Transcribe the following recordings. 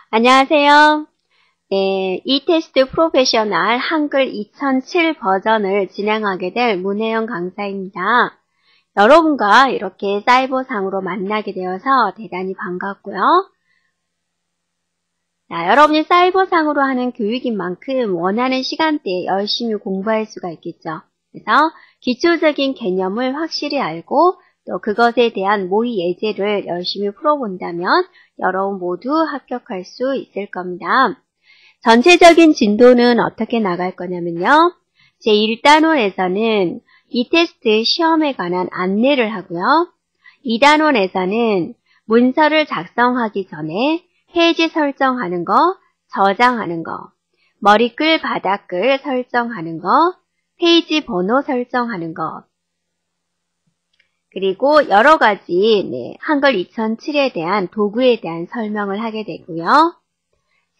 안녕하세요. 네, 이테스트 프로페셔널 한글 2007 버전을 진행하게 될 문혜영 강사입니다. 여러분과 이렇게 사이버상으로 만나게 되어서 대단히 반갑고요. 자, 여러분이 사이버상으로 하는 교육인 만큼 원하는 시간대에 열심히 공부할 수가 있겠죠. 그래서 기초적인 개념을 확실히 알고 또 그것에 대한 모의 예제를 열심히 풀어본다면 여러분 모두 합격할 수 있을 겁니다. 전체적인 진도는 어떻게 나갈 거냐면요. 제1단원에서는 이 테스트 시험에 관한 안내를 하고요. 2단원에서는 문서를 작성하기 전에 페이지 설정하는 거, 저장하는 거, 머리글, 바닥글 설정하는 거, 페이지 번호 설정하는 거, 그리고 여러 가지 한글 2007에 대한 도구에 대한 설명을 하게 되고요.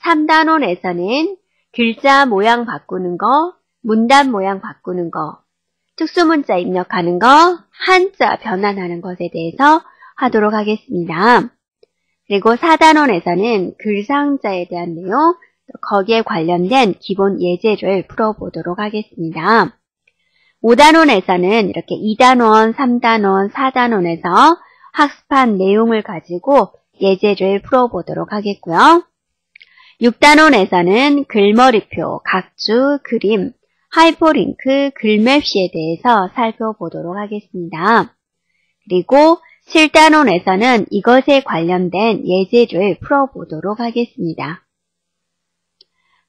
3단원에서는 글자 모양 바꾸는 거, 문단 모양 바꾸는 거, 특수문자 입력하는 거, 한자 변환하는 것에 대해서 하도록 하겠습니다. 그리고 4단원에서는 글상자에 대한 내용, 거기에 관련된 기본 예제를 풀어보도록 하겠습니다. 5단원에서는 이렇게 2단원, 3단원, 4단원에서 학습한 내용을 가지고 예제를 풀어보도록 하겠고요. 6단원에서는 글머리표, 각주, 그림, 하이퍼링크, 글맵시에 대해서 살펴보도록 하겠습니다. 그리고 7단원에서는 이것에 관련된 예제를 풀어보도록 하겠습니다.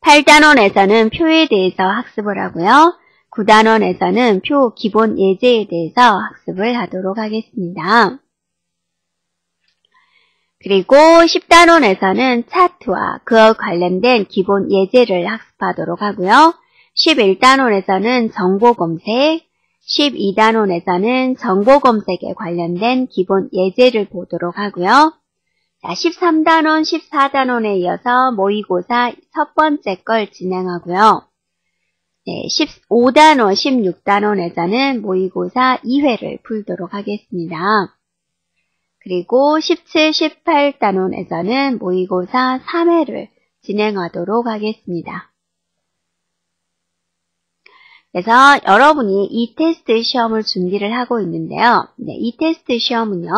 8단원에서는 표에 대해서 학습을 하고요. 9단원에서는 표 기본 예제에 대해서 학습을 하도록 하겠습니다. 그리고 10단원에서는 차트와 그와 관련된 기본 예제를 학습하도록 하고요. 11단원에서는 정보검색, 12단원에서는 정보검색에 관련된 기본 예제를 보도록 하고요. 자, 13단원, 14단원에 이어서 모의고사 첫 번째 걸 진행하고요. 네, 15단원, 16단원에서는 모의고사 2회를 풀도록 하겠습니다. 그리고 17, 18단원에서는 모의고사 3회를 진행하도록 하겠습니다. 그래서 여러분이 이 테스트 시험을 준비를 하고 있는데요. 네, 이 테스트 시험은요,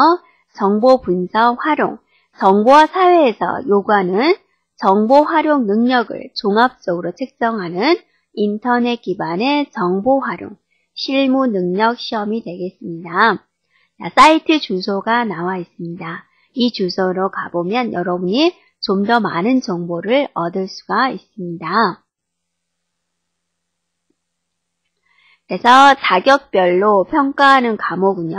정보 분석 활용, 정보화 사회에서 요구하는 정보 활용 능력을 종합적으로 측정하는 인터넷 기반의 정보 활용, 실무 능력 시험이 되겠습니다. 자, 사이트 주소가 나와 있습니다. 이 주소로 가보면 여러분이 좀 더 많은 정보를 얻을 수가 있습니다. 그래서 자격별로 평가하는 과목은요.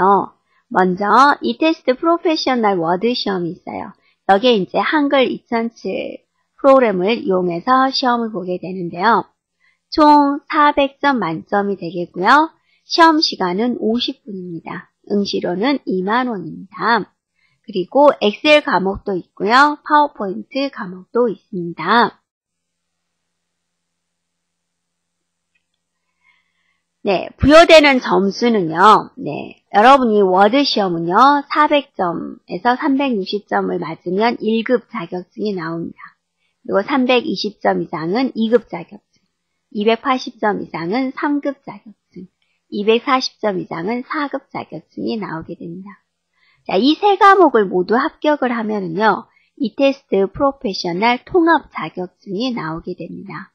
먼저 이 테스트 프로페셔널 워드 시험이 있어요. 여기에 이제 한글 2007 프로그램을 이용해서 시험을 보게 되는데요. 총 400점 만점이 되겠고요. 시험 시간은 50분입니다. 응시료는 20,000원입니다. 그리고 엑셀 과목도 있고요. 파워포인트 과목도 있습니다. 네, 부여되는 점수는요. 네, 여러분이 워드 시험은요. 400점에서 360점을 맞으면 1급 자격증이 나옵니다. 그리고 320점 이상은 2급 자격증, 280점 이상은 3급 자격증, 240점 이상은 4급 자격증이 나오게 됩니다. 자, 이 세 과목을 모두 합격을 하면은요, 이 테스트 프로페셔널 통합 자격증이 나오게 됩니다.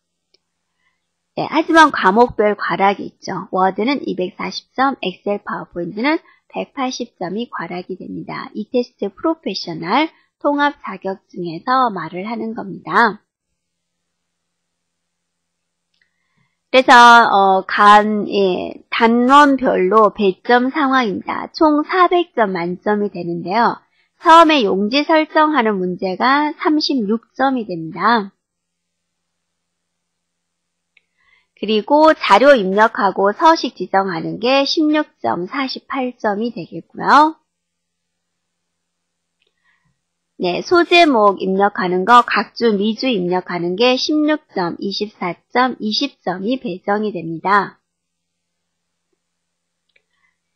네, 하지만 과목별 과락이 있죠. 워드는 240점, 엑셀 파워포인트는 180점이 과락이 됩니다. 이 테스트 프로페셔널 통합 자격증에서 말을 하는 겁니다. 그래서 단원별로 배점 상황입니다. 총 400점 만점이 되는데요. 처음에 용지 설정하는 문제가 36점이 됩니다. 그리고 자료 입력하고 서식 지정하는 게 16점, 48점이 되겠고요. 네, 소제목 입력하는 거, 각주, 미주 입력하는 게 16점, 24점, 20점이 배정이 됩니다.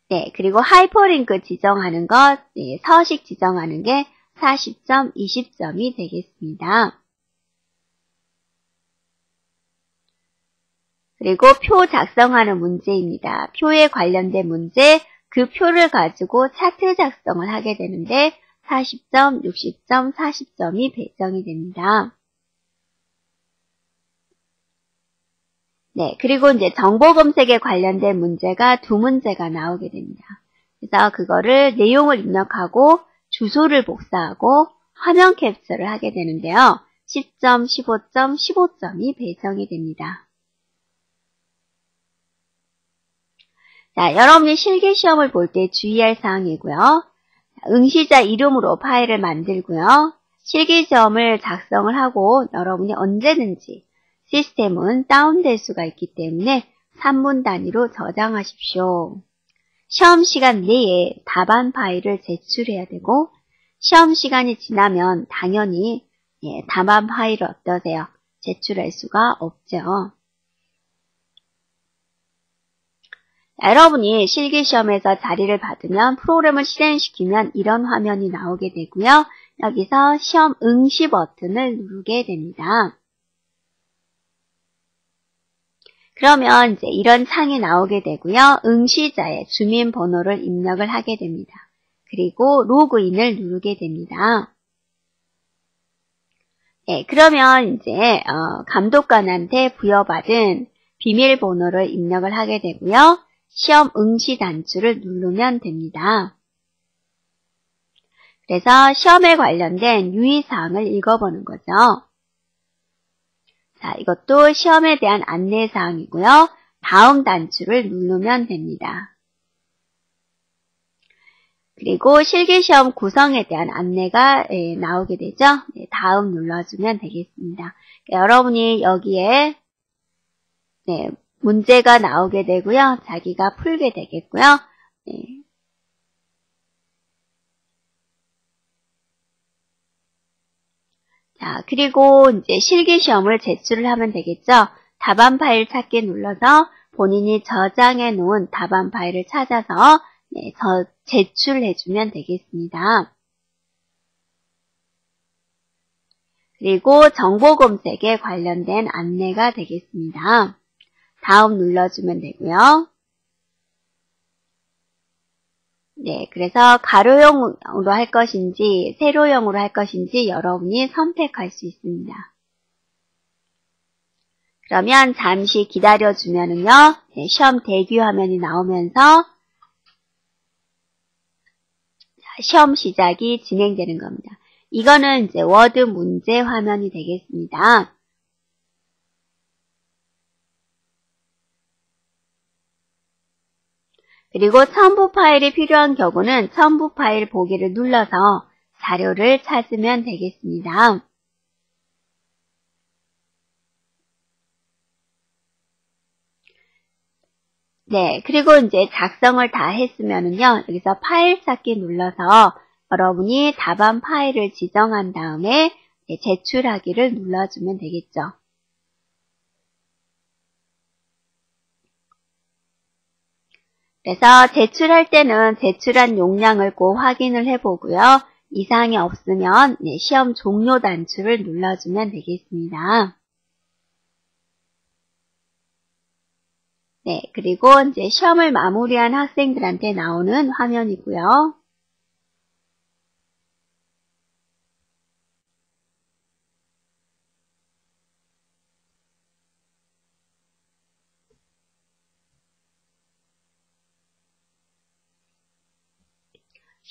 네, 그리고 하이퍼링크 지정하는 것, 네, 서식 지정하는 게 40점, 20점이 되겠습니다. 그리고 표 작성하는 문제입니다. 표에 관련된 문제, 그 표를 가지고 차트 작성을 하게 되는데 40점, 60점, 40점이 배정이 됩니다. 네, 그리고 이제 정보 검색에 관련된 문제가 2문제가 나오게 됩니다. 그래서 그거를 내용을 입력하고 주소를 복사하고 화면 캡처를 하게 되는데요. 10점, 15점, 15점이 배정이 됩니다. 자, 여러분이 실기시험을 볼 때 주의할 사항이고요. 응시자 이름으로 파일을 만들고요. 실기시험을 작성을 하고 여러분이 언제든지 시스템은 다운될 수가 있기 때문에 3분 단위로 저장하십시오. 시험 시간 내에 답안 파일을 제출해야 되고 시험 시간이 지나면 당연히 답안 파일을 어떠세요? 제출할 수가 없죠. 여러분이 실기시험에서 자리를 받으면 프로그램을 실행시키면 이런 화면이 나오게 되고요. 여기서 시험 응시 버튼을 누르게 됩니다. 그러면 이제 이런 창이 나오게 되고요. 응시자의 주민번호를 입력을 하게 됩니다. 그리고 로그인을 누르게 됩니다. 네, 그러면 이제 감독관한테 부여받은 비밀번호를 입력을 하게 되고요. 시험 응시 단추를 누르면 됩니다. 그래서 시험에 관련된 유의사항을 읽어보는 거죠. 자, 이것도 시험에 대한 안내사항이고요. 다음 단추를 누르면 됩니다. 그리고 실기시험 구성에 대한 안내가 나오게 되죠. 네, 다음 눌러주면 되겠습니다. 여러분이 여기에 문제가 나오게 되고요. 자기가 풀게 되겠고요. 네. 자, 그리고 이제 실기시험을 제출을 하면 되겠죠. 답안 파일 찾기 눌러서 본인이 저장해 놓은 답안 파일을 찾아서 제출해주면 되겠습니다. 그리고 정보 검색에 관련된 안내가 되겠습니다. 다음 눌러주면 되고요. 네, 그래서 가로형으로 할 것인지 세로형으로 할 것인지 여러분이 선택할 수 있습니다. 그러면 잠시 기다려주면은요, 시험 대기 화면이 나오면서 시험 시작이 진행되는 겁니다. 이거는 이제 워드 문제 화면이 되겠습니다. 그리고 첨부 파일이 필요한 경우는 첨부 파일 보기를 눌러서 자료를 찾으면 되겠습니다. 네, 그리고 이제 작성을 다 했으면은요, 여기서 파일 찾기 눌러서 여러분이 답안 파일을 지정한 다음에 제출하기를 눌러주면 되겠죠. 그래서 제출할 때는 제출한 용량을 꼭 확인을 해보고요. 이상이 없으면 시험 종료 단추를 눌러주면 되겠습니다. 네, 그리고 이제 시험을 마무리한 학생들한테 나오는 화면이고요.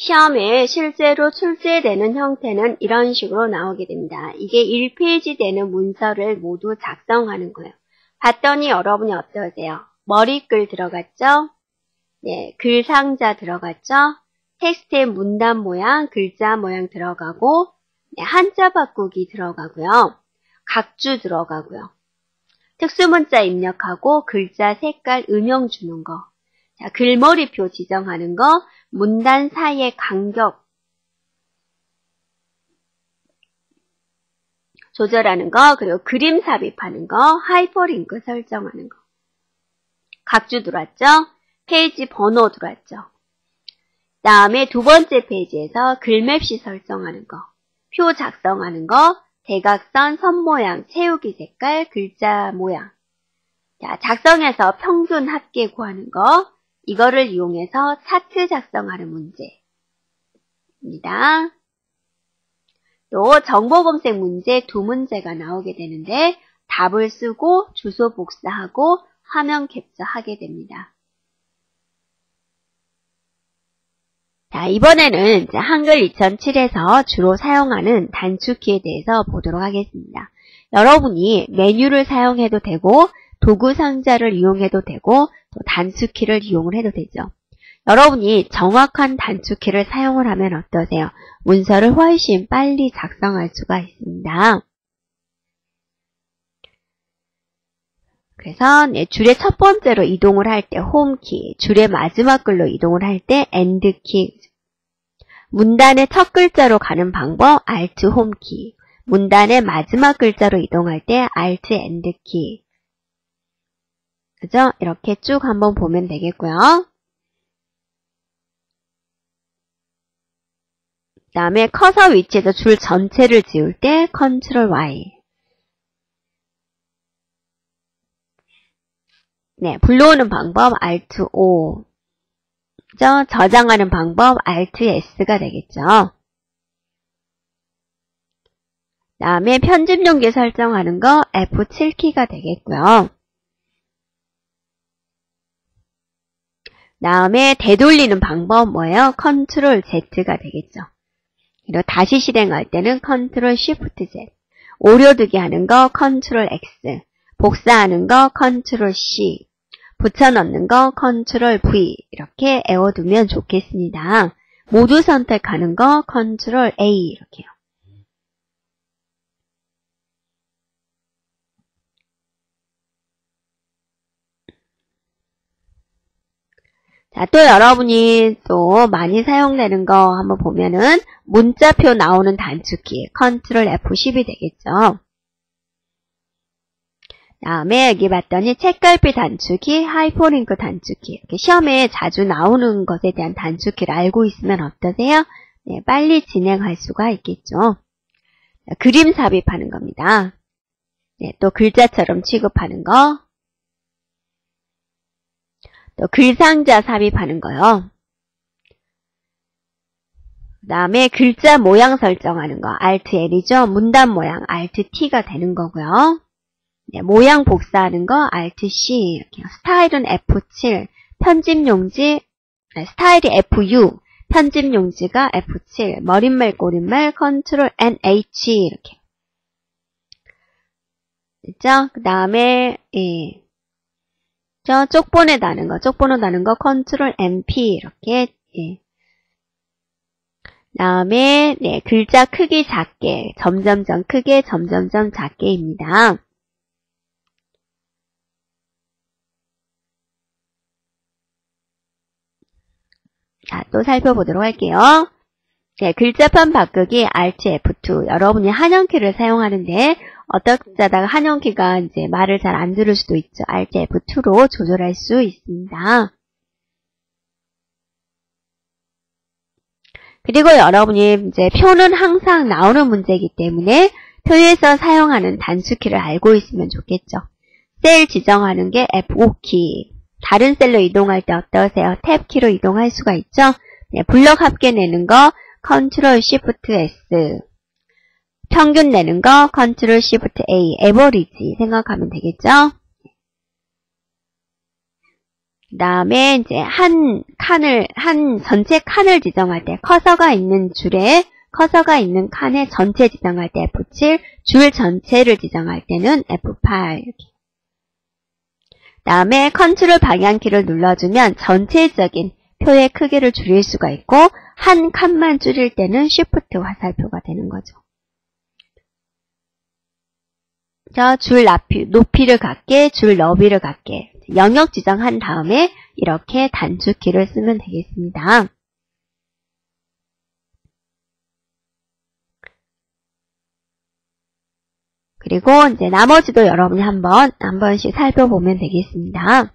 시험에 실제로 출제되는 형태는 이런 식으로 나오게 됩니다. 이게 1페이지 되는 문서를 모두 작성하는 거예요. 봤더니 여러분이 어떠세요? 머리글 들어갔죠? 네, 글 상자 들어갔죠? 텍스트의 문단 모양, 글자 모양 들어가고 한자 바꾸기 들어가고요. 각주 들어가고요. 특수문자 입력하고 글자 색깔 음영 주는 거. 자, 글머리표 지정하는 거, 문단 사이의 간격 조절하는 거, 그리고 그림 삽입하는 거, 하이퍼링크 설정하는 거. 각주 들어왔죠? 페이지 번호 들어왔죠? 다음에 두 번째 페이지에서 글맵시 설정하는 거, 표 작성하는 거, 대각선, 선 모양, 채우기 색깔, 글자 모양. 자, 작성해서 평균 합계 구하는 거, 이거를 이용해서 차트 작성하는 문제입니다. 또 정보 검색 문제 두 문제가 나오게 되는데 답을 쓰고 주소 복사하고 화면 캡처하게 됩니다. 자, 이번에는 이제 한글 2007에서 주로 사용하는 단축키에 대해서 보도록 하겠습니다. 여러분이 메뉴를 사용해도 되고 도구 상자를 이용해도 되고 또 단축키를 이용을 해도 되죠. 여러분이 정확한 단축키를 사용을 하면 어떠세요? 문서를 훨씬 빨리 작성할 수가 있습니다. 그래서 줄의 첫 번째로 이동을 할 때 홈키, 줄의 마지막 글로 이동을 할 때 엔드키, 문단의 첫 글자로 가는 방법 Alt 홈키, 문단의 마지막 글자로 이동할 때 Alt 엔드키. 그죠? 이렇게 쭉 한번 보면 되겠고요. 그 다음에 커서 위치에서 줄 전체를 지울 때 Ctrl Y. 네, 불러오는 방법 Alt O. 그죠? 저장하는 방법 Alt S가 되겠죠. 그 다음에 편집 용기 설정하는 거 F7키가 되겠고요. 그 다음에 되돌리는 방법 뭐예요? Ctrl Z가 되겠죠. 그리고 다시 실행할 때는 Ctrl Shift Z. 오려두기 하는 거 Ctrl X. 복사하는 거 Ctrl C. 붙여넣는 거 Ctrl V. 이렇게 외워두면 좋겠습니다. 모두 선택하는 거 Ctrl A. 이렇게요. 자, 또 여러분이 또 많이 사용되는 거 한번 보면은 문자표 나오는 단축키 Ctrl F10이 되겠죠. 다음에 여기 봤더니 책갈피 단축키, 하이퍼링크 단축키 이렇게 시험에 자주 나오는 것에 대한 단축키를 알고 있으면 어떠세요? 네, 빨리 진행할 수가 있겠죠. 자, 그림 삽입하는 겁니다. 네, 또 글자처럼 취급하는 거. 또 글상자 삽입하는 거요. 그 다음에 글자 모양 설정하는 거 Alt L이죠. 문단 모양 Alt T가 되는 거고요. 네, 모양 복사하는 거 Alt C 이렇게. 스타일은 F7, 편집 용지 스타일이 FU, 편집 용지가 F7, 머릿말 꼬릿말 Ctrl NH 이렇게. 됐죠? 그 다음에 쪽 보내다는 거 Ctrl MP 이렇게. 다음에 글자 크기 작게, 점점점 크게, 점점점 작게입니다. 자, 또 살펴보도록 할게요. 네, 글자판 바꾸기 Alt F2. 여러분이 한영키를 사용하는데 어떤 자다가 한영키가 이제 말을 잘 안 들을 수도 있죠. Alt F2로 조절할 수 있습니다. 그리고 여러분이 이제 표는 항상 나오는 문제이기 때문에 표에서 사용하는 단축키를 알고 있으면 좋겠죠. 셀 지정하는 게 F5키. 다른 셀로 이동할 때 어떠세요? 탭키로 이동할 수가 있죠? 네, 블럭 합계 내는 거 Ctrl Shift S. 평균 내는 거 Ctrl Shift A. 에버리지 생각하면 되겠죠? 그 다음에 이제 전체 칸을 지정할 때 커서가 있는 칸에 전체 지정할 때 F7, 줄 전체를 지정할 때는 F8 이렇게. 다음에 컨트롤 방향키를 눌러주면 전체적인 표의 크기를 줄일 수가 있고 한 칸만 줄일 때는 Shift 화살표가 되는 거죠. 줄 높이를 갖게, 줄 너비를 갖게 영역 지정한 다음에 이렇게 단축키를 쓰면 되겠습니다. 그리고 이제 나머지도 여러분이 한 번씩 살펴보면 되겠습니다.